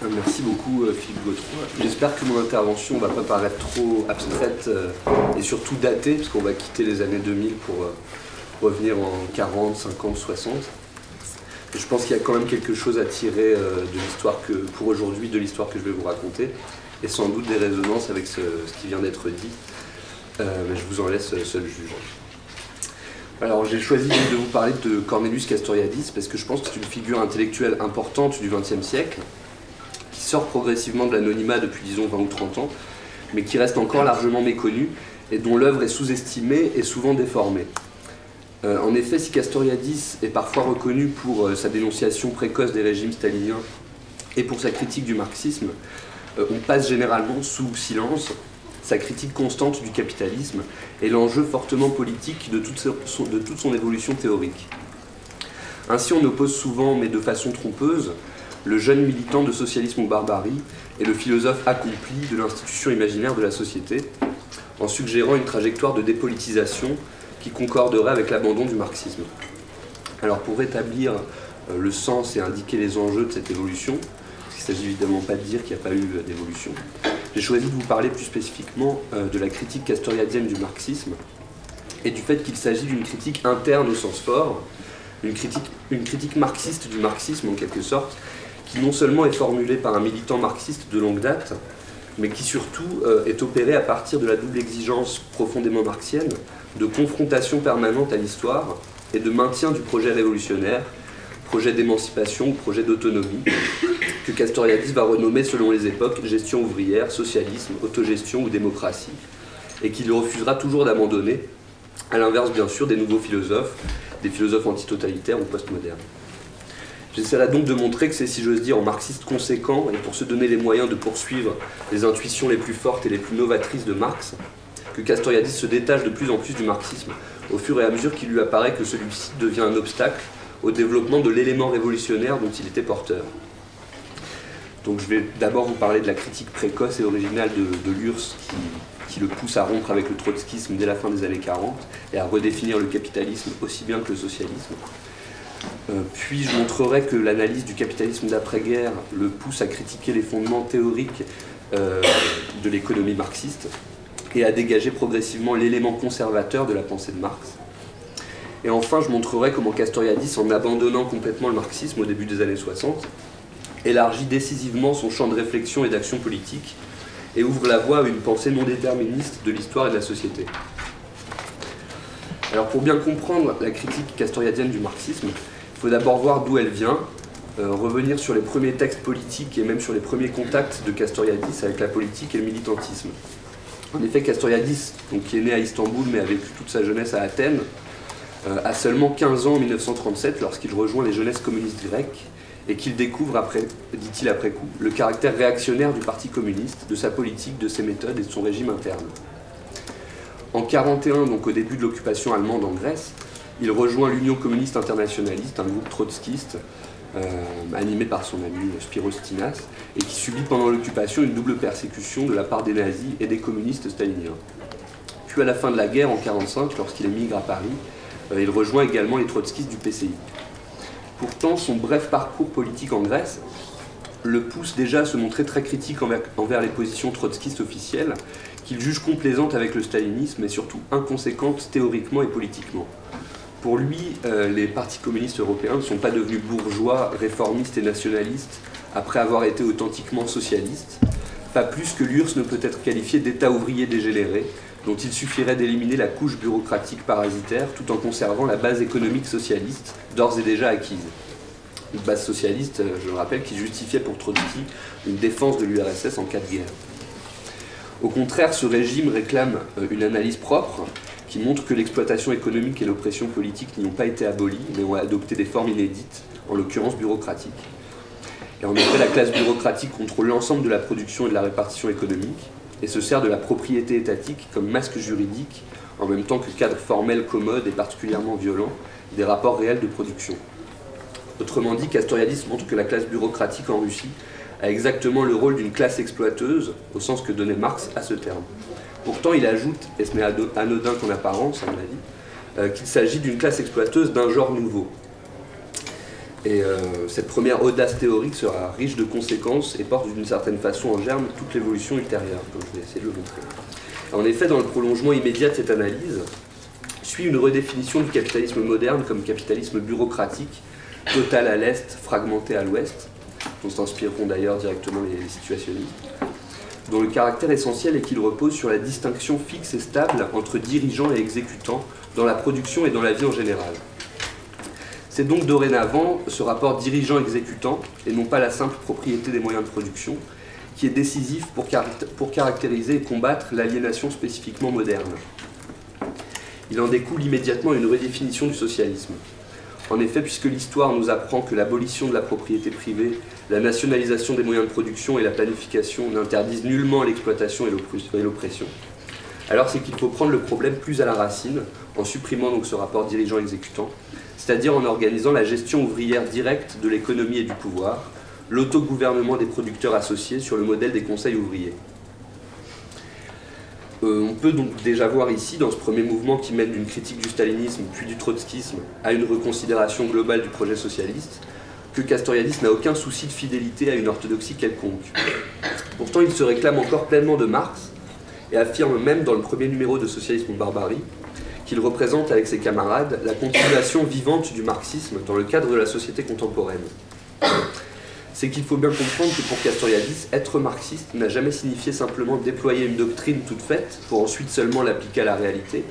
Merci beaucoup Philippe Gautreau. J'espère que mon intervention ne va pas paraître trop abstraite et surtout datée, parce qu'on va quitter les années 2000 pour revenir en 40, 50, 60. Et je pense qu'il y a quand même quelque chose à tirer de l'histoire pour aujourd'hui, de l'histoire que je vais vous raconter, et sans doute des résonances avec ce qui vient d'être dit. Mais je vous en laisse seul juge. Alors j'ai choisi de vous parler de Cornelius Castoriadis parce que je pense que c'est une figure intellectuelle importante du XXe siècle, qui sort progressivement de l'anonymat depuis disons 20 ou 30 ans, mais qui reste encore largement méconnue et dont l'œuvre est sous-estimée et souvent déformée. En effet, si Castoriadis est parfois reconnu pour sa dénonciation précoce des régimes staliniens et pour sa critique du marxisme, on passe généralement sous silence sa critique constante du capitalisme et l'enjeu fortement politique de toute son évolution théorique. Ainsi, on oppose souvent, mais de façon trompeuse, le jeune militant de socialisme ou barbarie et le philosophe accompli de l'institution imaginaire de la société, en suggérant une trajectoire de dépolitisation qui concorderait avec l'abandon du marxisme. Alors pour rétablir le sens et indiquer les enjeux de cette évolution, parce qu'il ne s'agit évidemment pas de dire qu'il n'y a pas eu d'évolution, j'ai choisi de vous parler plus spécifiquement de la critique castoriadienne du marxisme et du fait qu'il s'agit d'une critique interne au sens fort, une critique marxiste du marxisme en quelque sorte, qui non seulement est formulée par un militant marxiste de longue date, mais qui surtout est opérée à partir de la double exigence profondément marxienne de confrontation permanente à l'histoire et de maintien du projet révolutionnaire, projet d'émancipation ou projet d'autonomie, que Castoriadis va renommer selon les époques gestion ouvrière, socialisme, autogestion ou démocratie, et qu'il refusera toujours d'abandonner, à l'inverse bien sûr des nouveaux philosophes, des philosophes antitotalitaires ou postmodernes. J'essaierai donc de montrer que c'est, si j'ose dire, en marxiste conséquent, et pour se donner les moyens de poursuivre les intuitions les plus fortes et les plus novatrices de Marx, que Castoriadis se détache de plus en plus du marxisme, au fur et à mesure qu'il lui apparaît que celui-ci devient un obstacle au développement de l'élément révolutionnaire dont il était porteur. Donc je vais d'abord vous parler de la critique précoce et originale de Lurs qui le pousse à rompre avec le trotskisme dès la fin des années 40 et à redéfinir le capitalisme aussi bien que le socialisme. Puis je montrerai que l'analyse du capitalisme d'après-guerre le pousse à critiquer les fondements théoriques de l'économie marxiste et à dégager progressivement l'élément conservateur de la pensée de Marx. Et enfin, je montrerai comment Castoriadis, en abandonnant complètement le marxisme au début des années 60, élargit décisivement son champ de réflexion et d'action politique et ouvre la voie à une pensée non déterministe de l'histoire et de la société. Alors pour bien comprendre la critique castoriadienne du marxisme, il faut d'abord voir d'où elle vient, revenir sur les premiers textes politiques et même sur les premiers contacts de Castoriadis avec la politique et le militantisme. En effet, Castoriadis, donc, qui est né à Istanbul mais a vécu toute sa jeunesse à Athènes, a seulement 15 ans en 1937 lorsqu'il rejoint les jeunesses communistes grecques et qu'il découvre, dit-il après coup, le caractère réactionnaire du Parti communiste, de sa politique, de ses méthodes et de son régime interne. En 1941, donc au début de l'occupation allemande en Grèce, il rejoint l'Union communiste internationaliste, un groupe trotskiste animé par son ami Spyros Tinas, et qui subit pendant l'occupation une double persécution de la part des nazis et des communistes staliniens. Puis à la fin de la guerre, en 1945, lorsqu'il émigre à Paris, il rejoint également les trotskistes du PCI. Pourtant, son bref parcours politique en Grèce le pousse déjà à se montrer très critique envers les positions trotskistes officielles, qu'il juge complaisantes avec le stalinisme et surtout inconséquentes théoriquement et politiquement. Pour lui, les partis communistes européens ne sont pas devenus bourgeois, réformistes et nationalistes après avoir été authentiquement socialistes, pas plus que l'URSS ne peut être qualifié d'État ouvrier dégénéré, dont il suffirait d'éliminer la couche bureaucratique parasitaire tout en conservant la base économique socialiste, d'ores et déjà acquise. Une base socialiste, je le rappelle, qui justifiait pour Trotsky une défense de l'URSS en cas de guerre. Au contraire, ce régime réclame une analyse propre qui montre que l'exploitation économique et l'oppression politique n'y ont pas été abolies, mais ont adopté des formes inédites, en l'occurrence bureaucratiques. Et en effet, la classe bureaucratique contrôle l'ensemble de la production et de la répartition économique, et se sert de la propriété étatique comme masque juridique, en même temps que cadre formel commode et particulièrement violent des rapports réels de production. Autrement dit, Castoriadis montre que la classe bureaucratique en Russie a exactement le rôle d'une classe exploiteuse, au sens que donnait Marx à ce terme. Pourtant, il ajoute, et ce n'est anodin qu'en apparence, à mon avis, qu'il s'agit d'une classe exploiteuse d'un genre nouveau. Et cette première audace théorique sera riche de conséquences et porte d'une certaine façon en germe toute l'évolution ultérieure, comme je vais essayer de le montrer. En effet, dans le prolongement immédiat de cette analyse, suit une redéfinition du capitalisme moderne comme capitalisme bureaucratique, total à l'Est, fragmenté à l'Ouest, dont s'inspireront d'ailleurs directement les situationnistes, dont le caractère essentiel est qu'il repose sur la distinction fixe et stable entre dirigeants et exécutants dans la production et dans la vie en général. C'est donc dorénavant ce rapport dirigeant-exécutant, et non pas la simple propriété des moyens de production, qui est décisif pour caractériser et combattre l'aliénation spécifiquement moderne. Il en découle immédiatement une redéfinition du socialisme. En effet, puisque l'histoire nous apprend que l'abolition de la propriété privée, la nationalisation des moyens de production et la planification n'interdisent nullement l'exploitation et l'oppression, alors c'est qu'il faut prendre le problème plus à la racine, en supprimant donc ce rapport dirigeant-exécutant, c'est-à-dire en organisant la gestion ouvrière directe de l'économie et du pouvoir, l'autogouvernement des producteurs associés sur le modèle des conseils ouvriers. On peut donc déjà voir ici, dans ce premier mouvement qui mène d'une critique du stalinisme puis du trotskisme à une reconsidération globale du projet socialiste, que Castoriadis n'a aucun souci de fidélité à une orthodoxie quelconque. Pourtant, il se réclame encore pleinement de Marx et affirme même dans le premier numéro de Socialisme ou Barbarie qu'il représente avec ses camarades la continuation vivante du marxisme dans le cadre de la société contemporaine. C'est qu'il faut bien comprendre que pour Castoriadis, être marxiste n'a jamais signifié simplement déployer une doctrine toute faite pour ensuite seulement l'appliquer à la réalité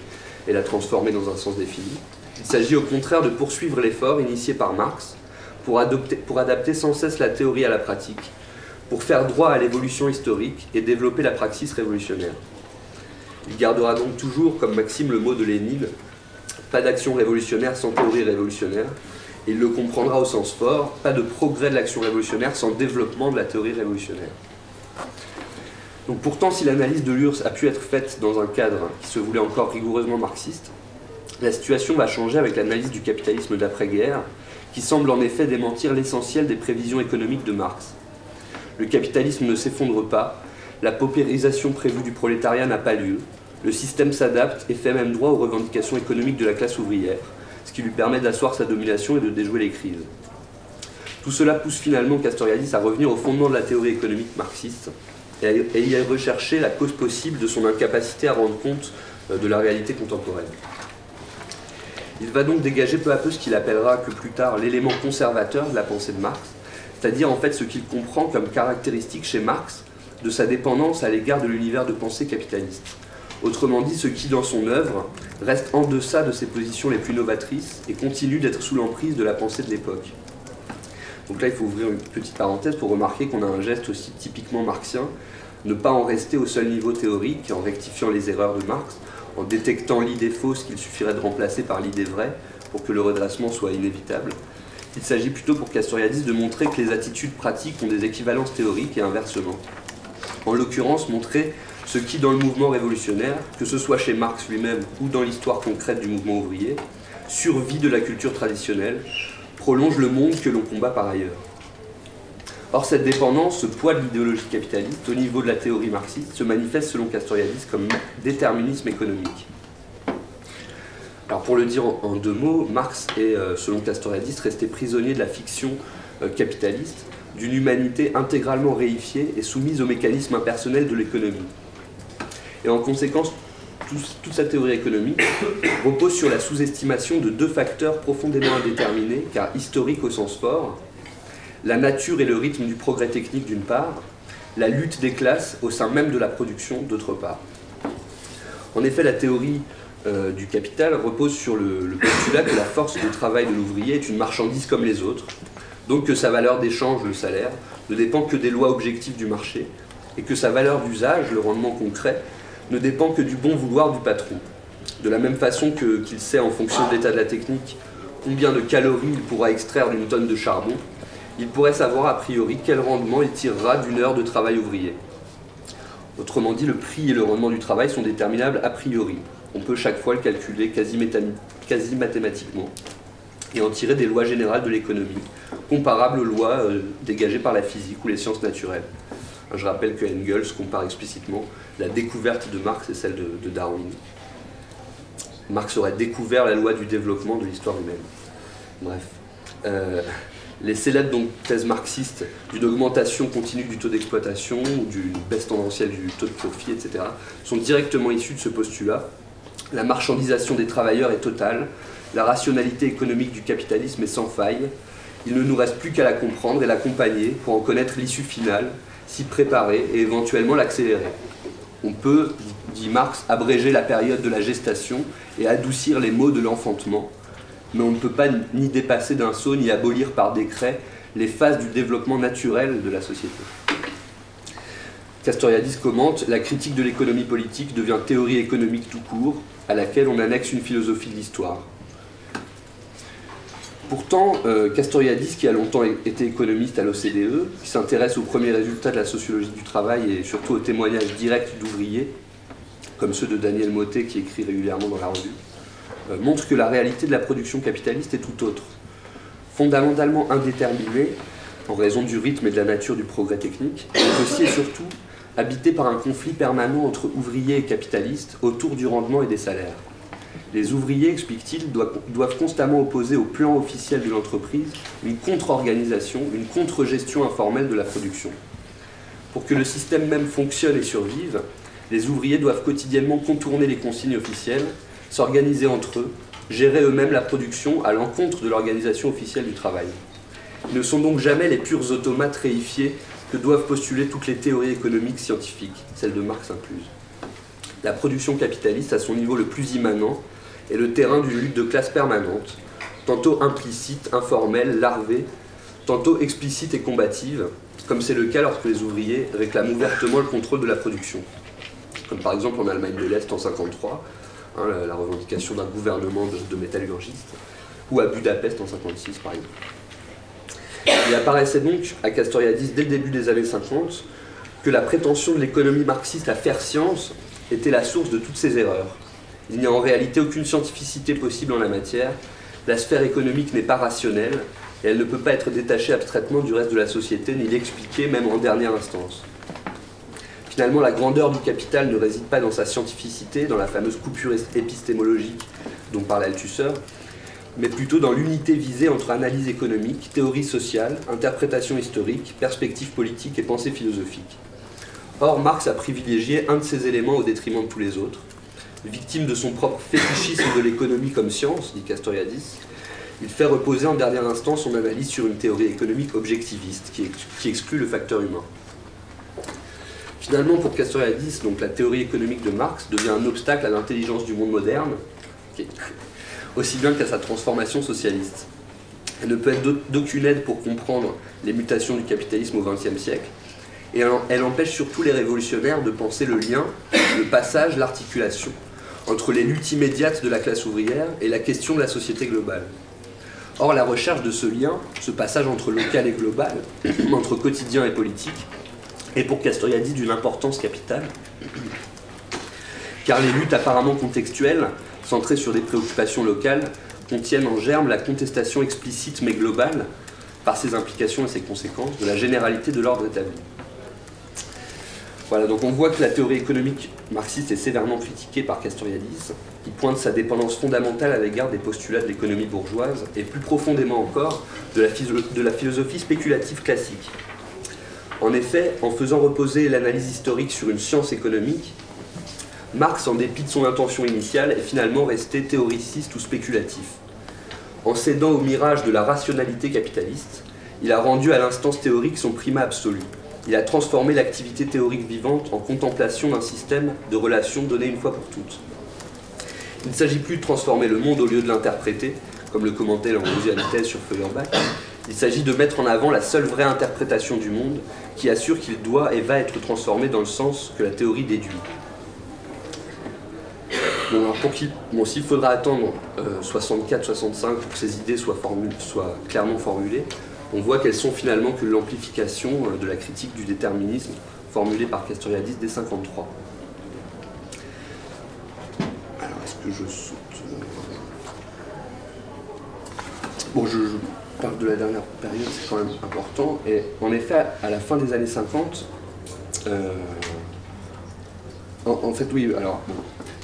et la transformer dans un sens défini. Il s'agit au contraire de poursuivre l'effort initié par Marx pour adapter sans cesse la théorie à la pratique, pour faire droit à l'évolution historique et développer la praxis révolutionnaire. Il gardera donc toujours comme maxime le mot de Lénine « pas d'action révolutionnaire sans théorie révolutionnaire », et il le comprendra au sens fort, pas de progrès de l'action révolutionnaire sans développement de la théorie révolutionnaire. Donc pourtant, si l'analyse de Lurs a pu être faite dans un cadre qui se voulait encore rigoureusement marxiste, la situation va changer avec l'analyse du capitalisme d'après-guerre, qui semble en effet démentir l'essentiel des prévisions économiques de Marx. Le capitalisme ne s'effondre pas, la paupérisation prévue du prolétariat n'a pas lieu, le système s'adapte et fait même droit aux revendications économiques de la classe ouvrière, ce qui lui permet d'asseoir sa domination et de déjouer les crises. Tout cela pousse finalement Castoriadis à revenir au fondement de la théorie économique marxiste et à y rechercher la cause possible de son incapacité à rendre compte de la réalité contemporaine. Il va donc dégager peu à peu ce qu'il appellera que plus tard l'élément conservateur de la pensée de Marx, c'est-à-dire en fait ce qu'il comprend comme caractéristique chez Marx de sa dépendance à l'égard de l'univers de pensée capitaliste. Autrement dit, ce qui, dans son œuvre, reste en deçà de ses positions les plus novatrices et continue d'être sous l'emprise de la pensée de l'époque. Donc là, il faut ouvrir une petite parenthèse pour remarquer qu'on a un geste aussi typiquement marxien, ne pas en rester au seul niveau théorique, en rectifiant les erreurs de Marx, en détectant l'idée fausse qu'il suffirait de remplacer par l'idée vraie pour que le redressement soit inévitable. Il s'agit plutôt pour Castoriadis de montrer que les attitudes pratiques ont des équivalences théoriques et inversement. En l'occurrence, montrer ce qui, dans le mouvement révolutionnaire, que ce soit chez Marx lui-même ou dans l'histoire concrète du mouvement ouvrier, survie de la culture traditionnelle, prolonge le monde que l'on combat par ailleurs. Or, cette dépendance, ce poids de l'idéologie capitaliste au niveau de la théorie marxiste se manifeste selon Castoriadis comme déterminisme économique. Alors, pour le dire en deux mots, Marx est, selon Castoriadis, resté prisonnier de la fiction capitaliste, d'une humanité intégralement réifiée et soumise au mécanisme impersonnel de l'économie. Et en conséquence, toute sa théorie économique repose sur la sous-estimation de deux facteurs profondément indéterminés, car historiques au sens fort, la nature et le rythme du progrès technique d'une part, la lutte des classes au sein même de la production d'autre part. En effet, la théorie du capital repose sur le postulat que la force de travail de l'ouvrier est une marchandise comme les autres, donc que sa valeur d'échange, le salaire, ne dépend que des lois objectives du marché, et que sa valeur d'usage, le rendement concret, ne dépend que du bon vouloir du patron. De la même façon qu'il sait, en fonction de l'état de la technique, combien de calories il pourra extraire d'une tonne de charbon, il pourrait savoir a priori quel rendement il tirera d'une heure de travail ouvrier. Autrement dit, le prix et le rendement du travail sont déterminables a priori. On peut chaque fois le calculer quasi mathématiquement et en tirer des lois générales de l'économie, comparables aux lois dégagées par la physique ou les sciences naturelles. Je rappelle que Engels compare explicitement la découverte de Marx et celle de Darwin. Marx aurait découvert la loi du développement de l'histoire humaine. Bref. Les célèbres donc, thèses marxistes d'une augmentation continue du taux d'exploitation ou d'une baisse tendancielle du taux de profit, etc., sont directement issues de ce postulat. La marchandisation des travailleurs est totale, la rationalité économique du capitalisme est sans faille, il ne nous reste plus qu'à la comprendre et l'accompagner pour en connaître l'issue finale, s'y préparer et éventuellement l'accélérer. On peut, dit Marx, abréger la période de la gestation et adoucir les maux de l'enfantement, mais on ne peut pas ni dépasser d'un saut ni abolir par décret les phases du développement naturel de la société. Castoriadis commente « La critique de l'économie politique devient théorie économique tout court, à laquelle on annexe une philosophie de l'histoire. » Pourtant, Castoriadis, qui a longtemps été économiste à l'OCDE, qui s'intéresse aux premiers résultats de la sociologie du travail et surtout aux témoignages directs d'ouvriers, comme ceux de Daniel Mottet qui écrit régulièrement dans la revue, montre que la réalité de la production capitaliste est tout autre. Fondamentalement indéterminée, en raison du rythme et de la nature du progrès technique, mais aussi et surtout habitée par un conflit permanent entre ouvriers et capitalistes autour du rendement et des salaires. Les ouvriers, explique-t-il, doivent constamment opposer au plan officiel de l'entreprise une contre-organisation, une contre-gestion informelle de la production. Pour que le système même fonctionne et survive, les ouvriers doivent quotidiennement contourner les consignes officielles, s'organiser entre eux, gérer eux-mêmes la production à l'encontre de l'organisation officielle du travail. Ils ne sont donc jamais les purs automates réifiés que doivent postuler toutes les théories économiques scientifiques, celles de Marx incluses. La production capitaliste, à son niveau le plus immanent, est le terrain d'une lutte de classe permanente, tantôt implicite, informelle, larvée, tantôt explicite et combative, comme c'est le cas lorsque les ouvriers réclament ouvertement le contrôle de la production. Comme par exemple en Allemagne de l'Est en 1953, la revendication d'un gouvernement de métallurgistes, ou à Budapest en 1956 par exemple. Il apparaissait donc à Castoriadis dès le début des années 50 que la prétention de l'économie marxiste à faire science était la source de toutes ces erreurs. Il n'y a en réalité aucune scientificité possible en la matière, la sphère économique n'est pas rationnelle, et elle ne peut pas être détachée abstraitement du reste de la société, ni l'expliquer même en dernière instance. Finalement, la grandeur du capital ne réside pas dans sa scientificité, dans la fameuse coupure épistémologique dont parle Althusser, mais plutôt dans l'unité visée entre analyse économique, théorie sociale, interprétation historique, perspective politique et pensée philosophique. Or, Marx a privilégié un de ces éléments au détriment de tous les autres. Victime de son propre fétichisme de l'économie comme science, dit Castoriadis, il fait reposer en dernière instance son analyse sur une théorie économique objectiviste, qui exclut le facteur humain. Finalement, pour Castoriadis, donc, la théorie économique de Marx devient un obstacle à l'intelligence du monde moderne, aussi bien qu'à sa transformation socialiste. Elle ne peut être d'aucune aide pour comprendre les mutations du capitalisme au XXe siècle, et elle empêche surtout les révolutionnaires de penser le lien, le passage, l'articulation entre les luttes immédiates de la classe ouvrière et la question de la société globale. Or, la recherche de ce lien, ce passage entre local et global, entre quotidien et politique, est pour Castoriadis d'une importance capitale, car les luttes apparemment contextuelles, centrées sur des préoccupations locales, contiennent en germe la contestation explicite mais globale, par ses implications et ses conséquences, de la généralité de l'ordre établi. Voilà, donc on voit que la théorie économique marxiste est sévèrement critiquée par Castoriadis, qui pointe sa dépendance fondamentale à l'égard des postulats de l'économie bourgeoise, et plus profondément encore, de la philosophie spéculative classique. En effet, en faisant reposer l'analyse historique sur une science économique, Marx, en dépit de son intention initiale, est finalement resté théoriciste ou spéculatif. En cédant au mirage de la rationalité capitaliste, il a rendu à l'instance théorique son primat absolu. Il a transformé l'activité théorique vivante en contemplation d'un système de relations donné une fois pour toutes. Il ne s'agit plus de transformer le monde au lieu de l'interpréter, comme le commentait Lambrousia Vitesse sur Feuerbach. Il s'agit de mettre en avant la seule vraie interprétation du monde qui assure qu'il doit et va être transformé dans le sens que la théorie déduit. Bon, alors s'il faudra attendre 64-65 pour que ces idées soient clairement formulées, on voit qu'elles sont finalement que l'amplification de la critique du déterminisme formulée par Castoriadis dès 1953. Alors, est-ce que je saute? Bon, je parle de la dernière période, c'est quand même important. Et en effet, à la fin des années 50, en fait, oui, alors... Bon,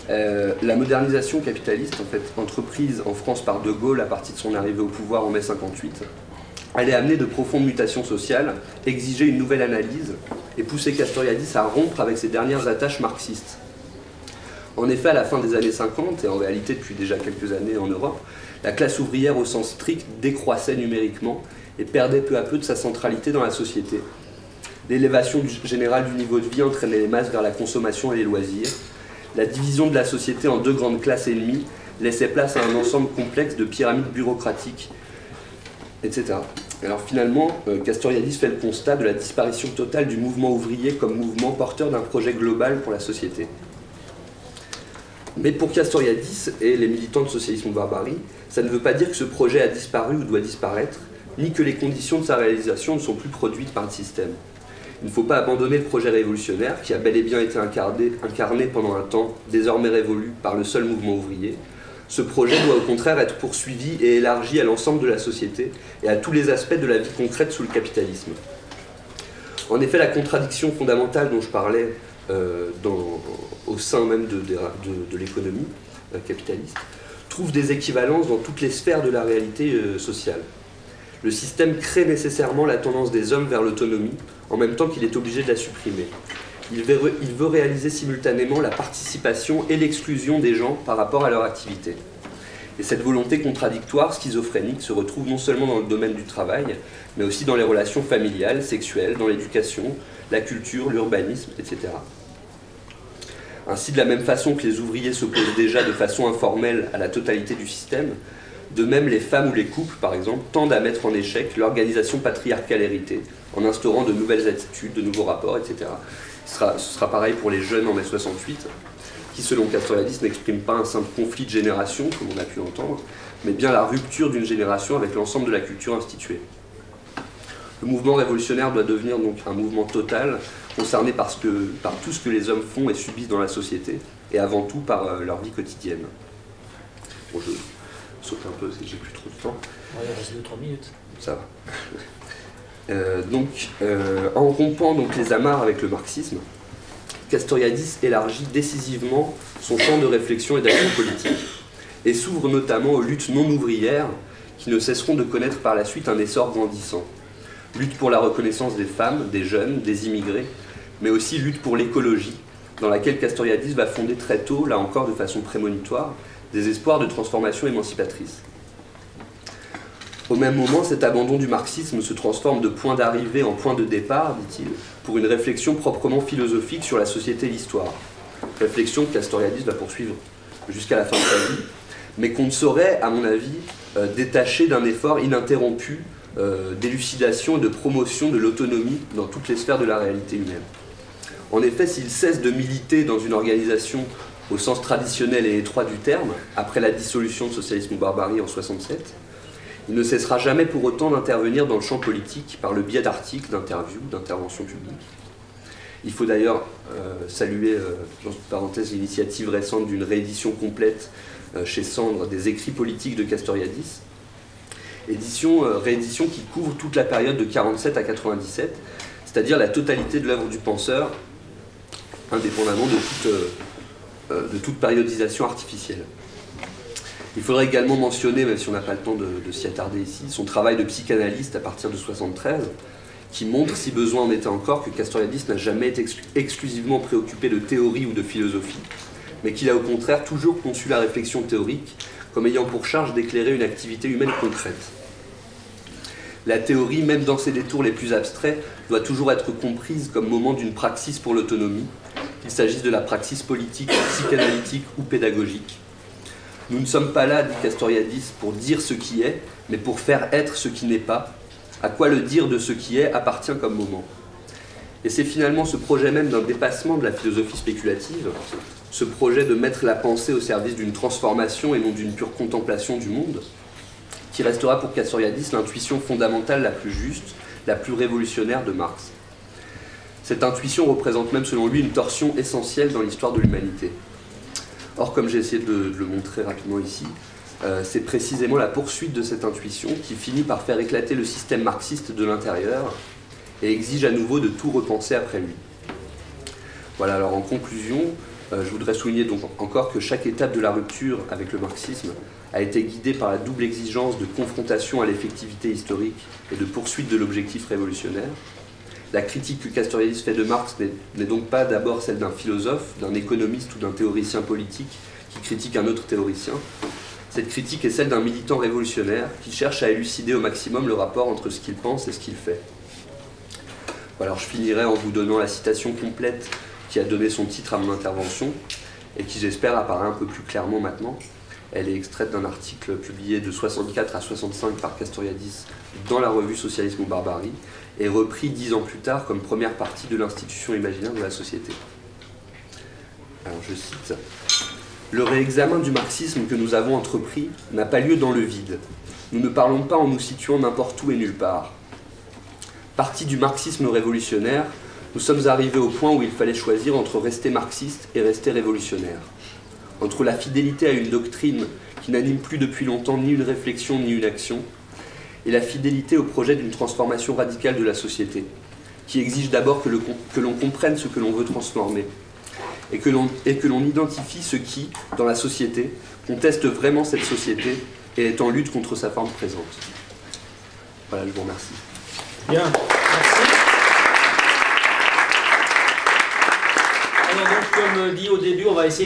la modernisation capitaliste, en fait, entreprise en France par De Gaulle à partir de son arrivée au pouvoir en mai 58, allait amener de profondes mutations sociales, exiger une nouvelle analyse et pousser Castoriadis à rompre avec ses dernières attaches marxistes. En effet, à la fin des années 50, et en réalité depuis déjà quelques années en Europe, la classe ouvrière au sens strict décroissait numériquement et perdait peu à peu de sa centralité dans la société. L'élévation générale du niveau de vie entraînait les masses vers la consommation et les loisirs. La division de la société en deux grandes classes ennemies laissait place à un ensemble complexe de pyramides bureaucratiques, etc. Alors finalement, Castoriadis fait le constat de la disparition totale du mouvement ouvrier comme mouvement porteur d'un projet global pour la société. Mais pour Castoriadis et les militants de Socialisme ou Barbarie, ça ne veut pas dire que ce projet a disparu ou doit disparaître, ni que les conditions de sa réalisation ne sont plus produites par le système. Il ne faut pas abandonner le projet révolutionnaire qui a bel et bien été incarné pendant un temps, désormais révolu par le seul mouvement ouvrier. Ce projet doit au contraire être poursuivi et élargi à l'ensemble de la société et à tous les aspects de la vie concrète sous le capitalisme. En effet, la contradiction fondamentale dont je parlais au sein même de l'économie capitaliste trouve des équivalences dans toutes les sphères de la réalité sociale. Le système crée nécessairement la tendance des hommes vers l'autonomie, en même temps qu'il est obligé de la supprimer. Il veut réaliser simultanément la participation et l'exclusion des gens par rapport à leur activité. Et cette volonté contradictoire, schizophrénique, se retrouve non seulement dans le domaine du travail, mais aussi dans les relations familiales, sexuelles, dans l'éducation, la culture, l'urbanisme, etc. Ainsi, de la même façon que les ouvriers s'opposent déjà de façon informelle à la totalité du système, de même les femmes ou les couples, par exemple, tendent à mettre en échec l'organisation patriarcale héritée, en instaurant de nouvelles attitudes, de nouveaux rapports, etc. Ce sera pareil pour les jeunes en mai 68, qui, selon Castoriadis, n'expriment pas un simple conflit de génération, comme on a pu l'entendre, mais bien la rupture d'une génération avec l'ensemble de la culture instituée. Le mouvement révolutionnaire doit devenir donc un mouvement total, concerné par tout ce que les hommes font et subissent dans la société, et avant tout par leur vie quotidienne. Bon, je saute un peu, j'ai plus trop de temps. Ouais, il reste 2-3 minutes. Ça va. En rompant donc les amarres avec le marxisme, Castoriadis élargit décisivement son champ de réflexion et d'action politique, et s'ouvre notamment aux luttes non ouvrières qui ne cesseront de connaître par la suite un essor grandissant. Lutte pour la reconnaissance des femmes, des jeunes, des immigrés, mais aussi lutte pour l'écologie, dans laquelle Castoriadis va fonder très tôt, là encore de façon prémonitoire, des espoirs de transformation émancipatrice. Au même moment, cet abandon du marxisme se transforme de point d'arrivée en point de départ, dit-il, pour une réflexion proprement philosophique sur la société et l'histoire. Réflexion que Castoriadis va poursuivre jusqu'à la fin de sa vie, mais qu'on ne saurait, à mon avis, détacher d'un effort ininterrompu d'élucidation et de promotion de l'autonomie dans toutes les sphères de la réalité humaine. En effet, s'il cesse de militer dans une organisation au sens traditionnel et étroit du terme, après la dissolution de Socialisme ou Barbarie en 1967, il ne cessera jamais pour autant d'intervenir dans le champ politique par le biais d'articles, d'interviews, d'interventions publiques. Il faut d'ailleurs saluer, dans une parenthèse, l'initiative récente d'une réédition complète chez Sandre des écrits politiques de Castoriadis, réédition qui couvre toute la période de 47 à 97, c'est-à-dire la totalité de l'œuvre du penseur, indépendamment de toute périodisation artificielle. Il faudrait également mentionner, même si on n'a pas le temps de s'y attarder ici, son travail de psychanalyste à partir de 1973, qui montre, si besoin en était encore, que Castoriadis n'a jamais été exclusivement préoccupé de théorie ou de philosophie, mais qu'il a au contraire toujours conçu la réflexion théorique comme ayant pour charge d'éclairer une activité humaine concrète. La théorie, même dans ses détours les plus abstraits, doit toujours être comprise comme moment d'une praxis pour l'autonomie, qu'il s'agisse de la praxis politique, psychanalytique ou pédagogique. Nous ne sommes pas là, dit Castoriadis, pour dire ce qui est, mais pour faire être ce qui n'est pas, à quoi le dire de ce qui est appartient comme moment. Et c'est finalement ce projet même d'un dépassement de la philosophie spéculative, ce projet de mettre la pensée au service d'une transformation et non d'une pure contemplation du monde, qui restera pour Castoriadis l'intuition fondamentale la plus juste, la plus révolutionnaire de Marx. Cette intuition représente même selon lui une torsion essentielle dans l'histoire de l'humanité. Or, comme j'ai essayé de le montrer rapidement ici, c'est précisément la poursuite de cette intuition qui finit par faire éclater le système marxiste de l'intérieur et exige à nouveau de tout repenser après lui. Voilà, alors en conclusion, Je voudrais souligner donc encore que chaque étape de la rupture avec le marxisme a été guidée par la double exigence de confrontation à l'effectivité historique et de poursuite de l'objectif révolutionnaire. La critique que Castoriadis fait de Marx n'est donc pas d'abord celle d'un philosophe, d'un économiste ou d'un théoricien politique qui critique un autre théoricien. Cette critique est celle d'un militant révolutionnaire qui cherche à élucider au maximum le rapport entre ce qu'il pense et ce qu'il fait. Alors je finirai en vous donnant la citation complète qui a donné son titre à mon intervention et qui, j'espère, apparaît un peu plus clairement maintenant. Elle est extraite d'un article publié de 64 à 65 par Castoriadis dans la revue Socialisme ou Barbarie et repris 10 ans plus tard comme première partie de l'institution imaginaire de la société. Alors je cite: « Le réexamen du marxisme que nous avons entrepris n'a pas lieu dans le vide. Nous ne parlons pas en nous situant n'importe où et nulle part. Parti du marxisme révolutionnaire, nous sommes arrivés au point où il fallait choisir entre rester marxiste et rester révolutionnaire. Entre la fidélité à une doctrine qui n'anime plus depuis longtemps ni une réflexion ni une action, et la fidélité au projet d'une transformation radicale de la société, qui exige d'abord que l'on comprenne ce que l'on veut transformer, et que l'on identifie ceux qui, dans la société, contestent vraiment cette société et est en lutte contre sa forme présente. » Voilà, je vous remercie. Bien, merci. Alors donc, comme dit au début, on va essayer